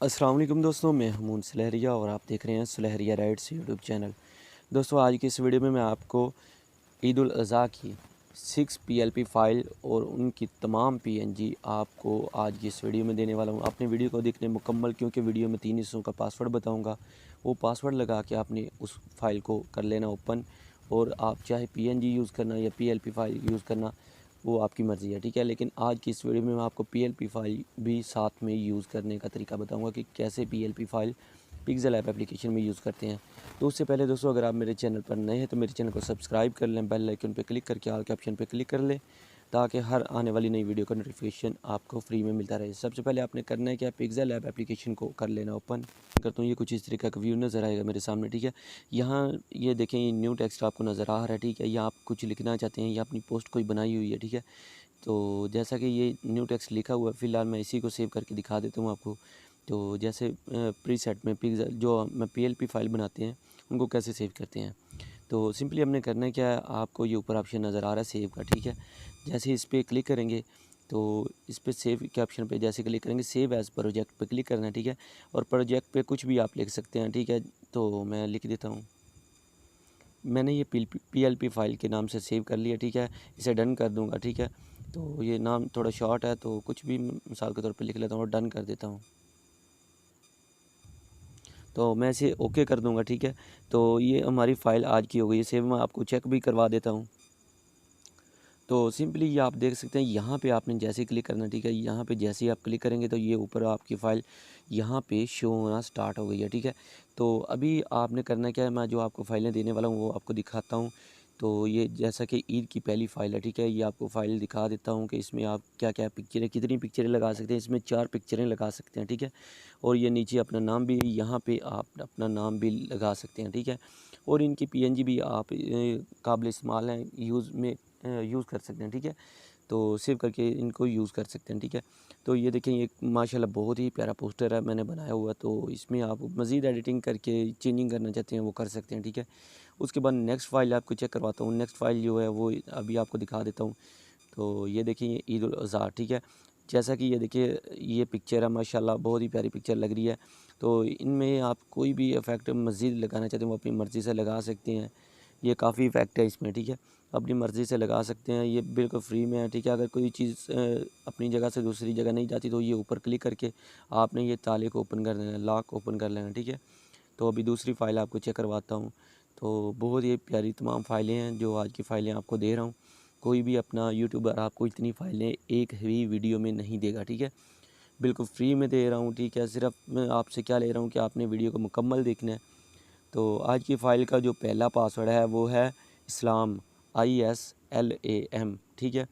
अस्सलाम वालेकुम दोस्तों, मैं हूं सुलहरिया और आप देख रहे हैं सुलहरिया राइट्स यूट्यूब चैनल। दोस्तों, आज की इस वीडियो में मैं आपको ईद उल अज़हा की 6 पीएलपी फ़ाइल और उनकी तमाम पीएनजी आपको आज की इस वीडियो में देने वाला हूं। आपने वीडियो को देखने मुकम्मल, क्योंकि वीडियो में 3 हिस्सों का पासवर्ड बताऊंगा। वो पासवर्ड लगा के आपने उस फाइल को कर लेना ओपन, और आप चाहे पीएनजी यूज़ करना या पीएलपी फ़ाइल यूज़ करना, वो आपकी मर्ज़ी है, ठीक है। लेकिन आज की इस वीडियो में मैं आपको पीएलपी फ़ाइल भी साथ में यूज़ करने का तरीका बताऊंगा कि कैसे PLP file pixel app application में यूज़ करते हैं। तो उससे पहले दोस्तों, अगर आप मेरे चैनल पर नए हैं तो मेरे चैनल को सब्सक्राइब कर लें, बेल आइकन पर क्लिक करके ऑल के ऑप्शन पर क्लिक कर लें, ताकि हर आने वाली नई वीडियो का नोटिफिकेशन आपको फ्री में मिलता रहे। सबसे पहले आपने करना है क्या, पिक्सेल ऐप एप्लीकेशन को कर लेना ओपन। करता हूँ, ये कुछ इस तरीके का व्यू नज़र आएगा मेरे सामने, ठीक है। यहाँ ये देखें, ये न्यू टेक्स्ट आपको नज़र आ रहा है, ठीक है। या आप कुछ लिखना चाहते हैं या अपनी पोस्ट कोई बनाई हुई है, ठीक है। तो जैसा कि ये न्यू टेक्स्ट लिखा हुआ है, फ़िलहाल मैं इसी को सेव करके दिखा देता हूँ आपको। तो जैसे प्रीसेट में पिक्सेल जो मैं पीएलपी फ़ाइल बनाते हैं उनको कैसे सेव करते हैं, तो सिंपली हमने करना है क्या, आपको ये ऊपर ऑप्शन नज़र आ रहा है सेव का, ठीक है। जैसे इस पर क्लिक करेंगे तो इस पर सेव के ऑप्शन पे जैसे क्लिक करेंगे, सेव एज़ प्रोजेक्ट पे क्लिक करना है, ठीक है। और प्रोजेक्ट पे कुछ भी आप लिख सकते हैं, ठीक है। तो मैं लिख देता हूँ, मैंने ये पीएलपी फ़ाइल के नाम से सेव कर लिया, ठीक है। इसे डन कर दूंगा, ठीक है। तो ये नाम थोड़ा शॉर्ट है, तो कुछ भी मिसाल के तौर पे लिख लेता हूँ और डन कर देता हूँ। तो मैं इसे ओके कर दूंगा, ठीक है। तो ये हमारी फ़ाइल आज की हो गई है सेव। मैं आपको चेक भी करवा देता हूँ। तो सिंपली ये आप देख सकते हैं, यहाँ पे आपने जैसे क्लिक करना, ठीक है। यहाँ पे जैसे ही आप क्लिक करेंगे तो ये ऊपर आपकी फ़ाइल यहाँ पे शो होना स्टार्ट हो गई है, ठीक है। तो अभी आपने करना क्या है, मैं जो आपको फ़ाइलें देने वाला हूँ वो आपको दिखाता हूँ। तो ये जैसा कि ईद की पहली फ़ाइल है, ठीक है। ये आपको फ़ाइल दिखा देता हूँ कि इसमें आप क्या क्या पिक्चरें, कितनी पिक्चरें लगा सकते हैं। इसमें 4 पिक्चरें लगा सकते हैं, ठीक है। और ये नीचे अपना नाम भी, यहाँ पे आप अपना नाम भी लगा सकते हैं, ठीक है। और इनकी पीएनजी भी आप काबिल इस्तेमाल हैं, यूज़ कर सकते हैं, ठीक है। तो सेव करके इनको यूज़ कर सकते हैं, ठीक है। तो ये देखें, ये माशाल्लाह बहुत ही प्यारा पोस्टर है मैंने बनाया हुआ। तो इसमें आप मज़ीद एडिटिंग करके चेंजिंग करना चाहते हैं वो कर सकते हैं, ठीक है। उसके बाद नेक्स्ट फ़ाइल आपको चेक करवाता हूँ। नेक्स्ट फ़ाइल जो है वो अभी आपको दिखा देता हूँ। तो ये देखिए, ईद उल अज़हा, ठीक है। जैसा कि ये देखिए, ये पिक्चर है माशाल्लाह, बहुत ही प्यारी पिक्चर लग रही है। तो इनमें आप कोई भी इफ़ेक्ट मज़ीद लगाना चाहते हैं वो अपनी मर्ज़ी से लगा सकते हैं। ये काफ़ी इफ़ेक्ट है इसमें, ठीक है। अपनी मर्ज़ी से लगा सकते हैं, ये बिल्कुल फ्री में है, ठीक है। अगर कोई चीज़ अपनी जगह से दूसरी जगह नहीं जाती तो ये ऊपर क्लिक करके आपने ये ताले को ओपन कर देना, लॉक ओपन कर लेना, ठीक है। तो अभी दूसरी फ़ाइल आपको चेक करवाता हूँ। तो बहुत ही प्यारी तमाम फ़ाइलें हैं जो आज की फ़ाइलें आपको दे रहा हूँ। कोई भी अपना यूट्यूबर आपको इतनी फ़ाइलें एक ही वीडियो में नहीं देगा, ठीक है। बिल्कुल फ्री में दे रहा हूँ, ठीक है। सिर्फ मैं आपसे क्या ले रहा हूँ कि आपने वीडियो को मुकम्मल देखना है। तो आज की फ़ाइल का जो पहला पासवर्ड है वो है इस्लाम, ISLAM, ठीक है।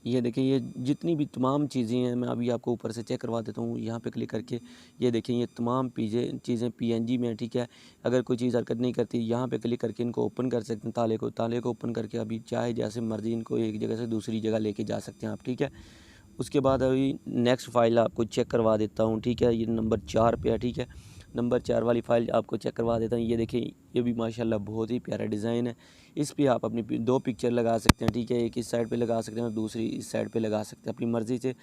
ये देखिए, ये जितनी भी तमाम चीज़ें हैं मैं अभी आपको ऊपर से चेक करवा देता हूँ। यहाँ पे क्लिक करके ये देखें, ये तमाम चीज़ें पीएनजी में हैं, ठीक है। अगर कोई चीज़ हरकत नहीं करती, यहाँ पे क्लिक करके इनको ओपन कर सकते हैं। ताले को ओपन करके अभी चाहे जैसे मर्ज़ी इनको एक जगह से दूसरी जगह लेके जा सकते हैं आप, ठीक है। उसके बाद अभी नेक्स्ट फ़ाइल आपको चेक करवा देता हूँ, ठीक है। ये नंबर 4 पे है, ठीक है। नंबर 4 वाली फ़ाइल आपको चेक करवा देता हूँ। ये देखिए, ये भी माशाल्लाह बहुत ही प्यारा डिज़ाइन है। इस पे आप अपनी 2 पिक्चर लगा सकते हैं, ठीक है। एक इस साइड पे लगा सकते हैं और दूसरी इस साइड पे लगा सकते हैं, अपनी मर्ज़ी से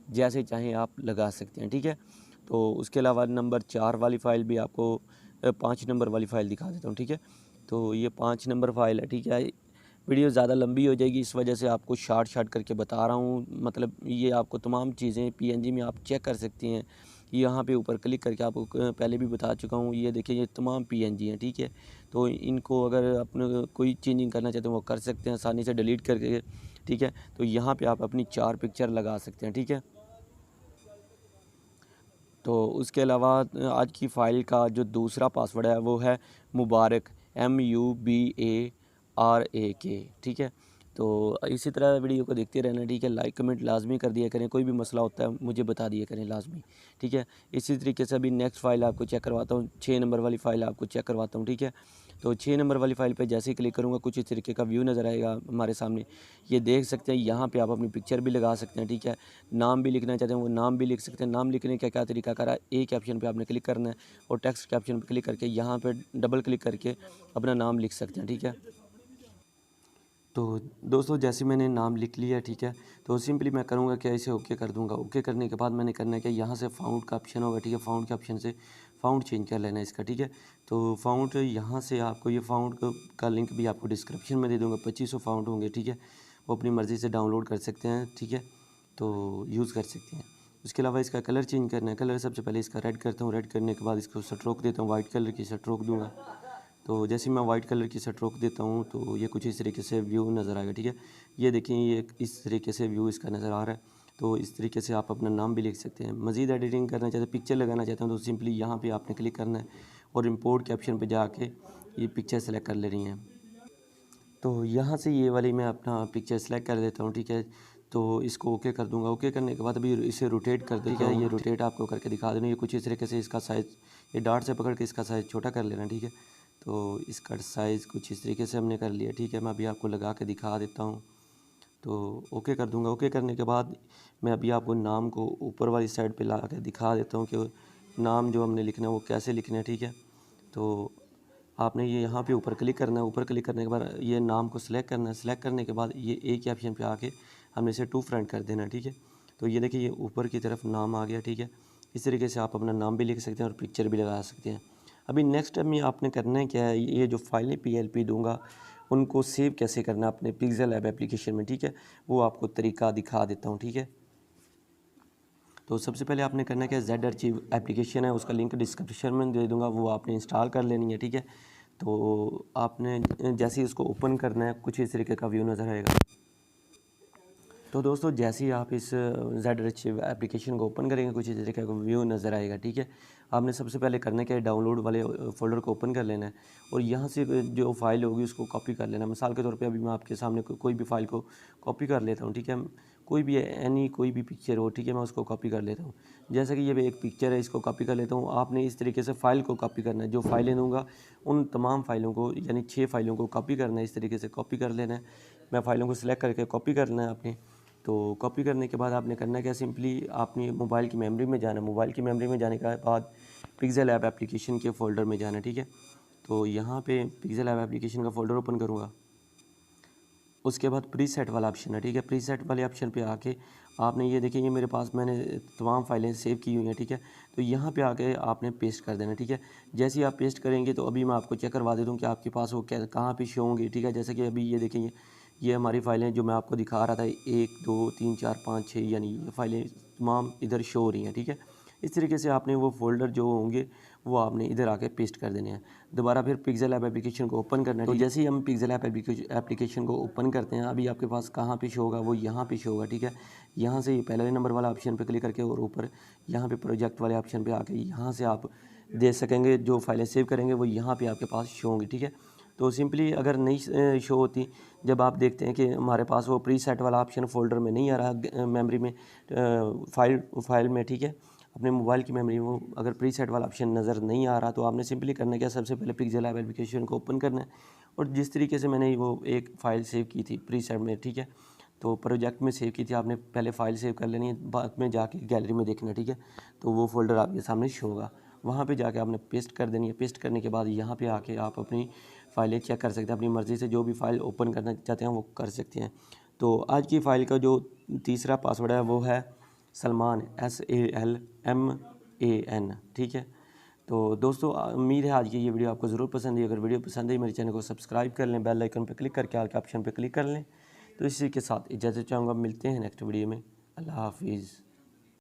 जैसे चाहें आप लगा सकते हैं, ठीक है। तो उसके अलावा नंबर 4 वाली फ़ाइल भी आपको 5 नंबर वाली फ़ाइल दिखा देता हूँ, ठीक है। तो ये 5 नंबर फ़ाइल है, ठीक है। वीडियो ज़्यादा लंबी हो जाएगी, इस वजह से आपको शार्ट करके बता रहा हूँ। मतलब ये आपको तमाम चीज़ें पीएनजी में आप चेक कर सकती हैं। यहाँ पे ऊपर क्लिक करके आपको पहले भी बता चुका हूँ। ये देखिए, ये तमाम पीएनजी हैं, ठीक है। तो इनको अगर अपने कोई चेंजिंग करना चाहते हैं वो कर सकते हैं आसानी से डिलीट करके, ठीक है। तो यहाँ पे आप अपनी 4 पिक्चर लगा सकते हैं, ठीक है। तो उसके अलावा आज की फ़ाइल का जो दूसरा पासवर्ड है वो है मुबारक, MUBARAK, ठीक है। तो इसी तरह वीडियो को देखते रहना, ठीक है। लाइक कमेंट लाजमी कर दिया करें, कोई भी मसला होता है मुझे बता दिया करें लाजमी, ठीक है। इसी तरीके से अभी नेक्स्ट फ़ाइल आपको चेक करवाता हूँ, 6 नंबर वाली फ़ाइल आपको चेक करवाता हूँ, ठीक है। तो 6 नंबर वाली फ़ाइल पे जैसे ही क्लिक करूँगा कुछ इस तरीके का व्यू नज़र आएगा हमारे सामने। ये देख सकते हैं, यहाँ पे आप अपनी पिक्चर भी लगा सकते हैं, ठीक है। नाम भी लिखना चाहते हैं वो नाम भी लिख सकते हैं। नाम लिखने का क्या तरीका करा, एक कैप्शन पे आपने क्लिक करना है और टेक्स्ट कैप्शन पे क्लिक करके यहाँ पे डबल क्लिक करके अपना नाम लिख सकते हैं, ठीक है। तो दोस्तों जैसे मैंने नाम लिख लिया, ठीक है, तो सिंपली मैं करूँगा क्या, इसे ओके कर दूँगा। ओके करने के बाद मैंने करना है कि यहाँ से फाउंड का ऑप्शन होगा, ठीक है, फाउंड के ऑप्शन से फाउंड चेंज कर लेना है इसका, ठीक है। तो फाउंड यहाँ से आपको ये फाउंड का लिंक भी आपको डिस्क्रिप्शन में दे दूँगा। 2500 फाउंड होंगे, ठीक है, वो अपनी मर्ज़ी से डाउनलोड कर सकते हैं, ठीक है, तो यूज़ कर सकते हैं। उसके अलावा इसका कलर चेंज करना है। कलर सबसे पहले इसका रेड करता हूँ, रेड करने के बाद इसको स्ट्रोक देता हूँ, वाइट कलर की स्ट्रोक दूँगा। तो जैसे मैं वाइट कलर की स्ट्रोक देता हूँ तो ये कुछ इस तरीके से व्यू नज़र आएगा, ठीक है। ये देखिए, ये इस तरीके से व्यू इसका नज़र आ रहा है। तो इस तरीके से आप अपना नाम भी लिख सकते हैं। मज़ीद एडिटिंग करना चाहते हैं, पिक्चर लगाना चाहते हैं, तो सिंपली यहाँ पे आपने क्लिक करना है और इंपोर्ट के ऑप्शन पे जाके ये पिक्चर सेलेक्ट कर लेनी है। तो यहाँ से ये वाली मैं अपना पिक्चर सेलेक्ट कर देता हूँ, ठीक है। तो इसको ओके कर दूँगा। ओके करने के बाद अभी इसे रोटेट कर देता हूँ। ये रोटेट आपको करके दिखा देना। ये कुछ इस तरीके से इसका साइज़, ये डार्ट से पकड़ के इसका साइज़ छोटा कर लेना, ठीक है। तो इसका साइज़ कुछ इस तरीके से हमने कर लिया, ठीक है। मैं अभी आपको लगा के दिखा देता हूँ। तो ओके कर दूँगा। ओके करने के बाद मैं अभी आपको नाम को ऊपर वाली साइड पे ला के दिखा देता हूँ कि नाम जो हमने लिखना है वो कैसे लिखना है, ठीक है। तो आपने ये यहाँ पे ऊपर क्लिक करना है। ऊपर क्लिक करने के बाद ये नाम को सिलेक्ट करना है। सिलेक्ट करने के बाद ये एक ही ऑप्शन पे आके हमने इसे टू फ्रंट कर देना है, ठीक है। तो ये देखिए, ये ऊपर की तरफ नाम आ गया, ठीक है। इस तरीके से आप अपना नाम भी लिख सकते हैं और पिक्चर भी लगा सकते हैं। अभी नेक्स्ट स्टेप में आपने करना है क्या है, ये जो फाइलें PLP दूंगा उनको सेव कैसे करना है अपने पिक्सेल लैब एप्लीकेशन में, ठीक है, वो आपको तरीका दिखा देता हूँ, ठीक है। तो सबसे पहले आपने करना है कि जेड आर्चिव एप्लीकेशन है, उसका लिंक डिस्क्रिप्शन में दे दूंगा, वो आपने इंस्टॉल कर लेनी है, ठीक है। तो आपने जैसे ही इसको ओपन करना है, कुछ इस तरीके का व्यू नज़र आएगा। तो दोस्तों जैसे ही आप इस जेड आर्चिव एप्लीकेशन को ओपन करेंगे, कुछ इस तरीके का व्यू नज़र आएगा, ठीक है। आपने सबसे पहले करना है कि डाउनलोड वाले फ़ोल्डर को ओपन कर लेना है और यहाँ से जो फाइल होगी उसको कॉपी कर लेना है। मिसाल के तौर पे अभी मैं आपके सामने कोई भी फाइल को कॉपी कर लेता हूँ, ठीक है। कोई भी कोई भी पिक्चर हो, ठीक है, मैं उसको कॉपी कर लेता हूँ। जैसे कि ये एक पिक्चर है, इसको कॉपी कर लेता हूँ। आपने इस तरीके से फ़ाइल को कॉपी करना है। जो फाइलें दूँगा उन तमाम फ़ाइलों को, यानी 6 फाइलों को कॉपी करना है। इस तरीके से कॉपी कर लेना है। मैं फ़ाइलों को सिलेक्ट करके कॉपी करना है आपने। तो कॉपी करने के बाद आपने करना क्या, सिंपली आपने मोबाइल की मेमोरी में जाना है। मोबाइल की मेमोरी में जाने के बाद पिक्सेल ऐप एप्लीकेशन के फ़ोल्डर में जाना है, ठीक है। तो यहाँ पे पिक्सेल ऐप एप्लीकेशन का फ़ोल्डर ओपन करूँगा। उसके बाद प्रीसेट वाला ऑप्शन है, ठीक है। प्रीसेट वाले ऑप्शन पे आके आपने ये देखिए, ये मेरे पास मैंने तमाम फाइलें सेव की हुई हैं, ठीक है। तो यहाँ पे आके आपने पेस्ट कर देना, ठीक है। जैसे ही आप पेस्ट करेंगे तो अभी मैं आपको चेक करवा देता हूँ कि आपके पास वो क्या कहाँ पे शो होंगी, ठीक है। जैसे कि अभी ये देखेंगे, ये हमारी फ़ाइलें जो मैं आपको दिखा रहा था, 1 2 3 4 5 6, यानी ये फ़ाइलें तमाम इधर शो हो रही हैं, ठीक है। इस तरीके से आपने वो फ़ोल्डर जो होंगे वो आपने इधर आके पेस्ट कर देने हैं। दोबारा फिर पिक्सेल ऐप एप्लीकेशन को ओपन करना है। तो जैसे ही हम पिक्सेल ऐप एप्लीकेशन को ओपन करते हैं, अभी आपके पास कहाँ पे शो होगा, वो यहाँ पे शो होगा, ठीक है। यहाँ से पहले नंबर वाला ऑप्शन पे क्लिक करके और ऊपर यहाँ पे प्रोजेक्ट वाले ऑप्शन पे आके यहाँ से आप देख सकेंगे, जो फाइलें सेव करेंगे वो यहाँ पे आपके पास शो होंगी, ठीक है। तो सिंपली अगर नहीं शो होती, जब आप देखते हैं कि हमारे पास वो प्रीसेट वाला ऑप्शन फ़ोल्डर में नहीं आ रहा, मेमोरी में, फाइल में, ठीक है, अपने मोबाइल की मेमोरी में अगर प्रीसेट वाला ऑप्शन नज़र नहीं आ रहा, तो आपने सिंपली करना क्या, सबसे पहले पिक्सेल ऐप एप्लीकेशन को ओपन करना है और जिस तरीके से मैंने वो एक फ़ाइल सेव की थी प्रीसेट में, ठीक है, तो प्रोजेक्ट में सेव की थी, आपने पहले फ़ाइल सेव कर लेनी है, बाद में जाके गैलरी में देखना है, ठीक है। तो वो फ़ोल्डर आपके सामने शो होगा, वहाँ पे जाके आपने पेस्ट कर देनी है। पेस्ट करने के बाद यहाँ पे आके आप अपनी फ़ाइलें चेक कर सकते हैं, अपनी मर्ज़ी से जो भी फ़ाइल ओपन करना चाहते हैं वो कर सकते हैं। तो आज की फ़ाइल का जो तीसरा पासवर्ड है वो है सलमान, SALMAN, ठीक है। तो दोस्तों उम्मीद है आज की ये वीडियो आपको ज़रूर पसंद आई। अगर वीडियो पसंद आई, मेरे चैनल को सब्सक्राइब कर लें, बेल आइकन पर क्लिक करके आल के ऑप्शन पर क्लिक कर लें। तो इसी के साथ इजाज़त चाहूँगा, मिलते हैं नेक्स्ट वीडियो में। अल्लाह हाफिज़।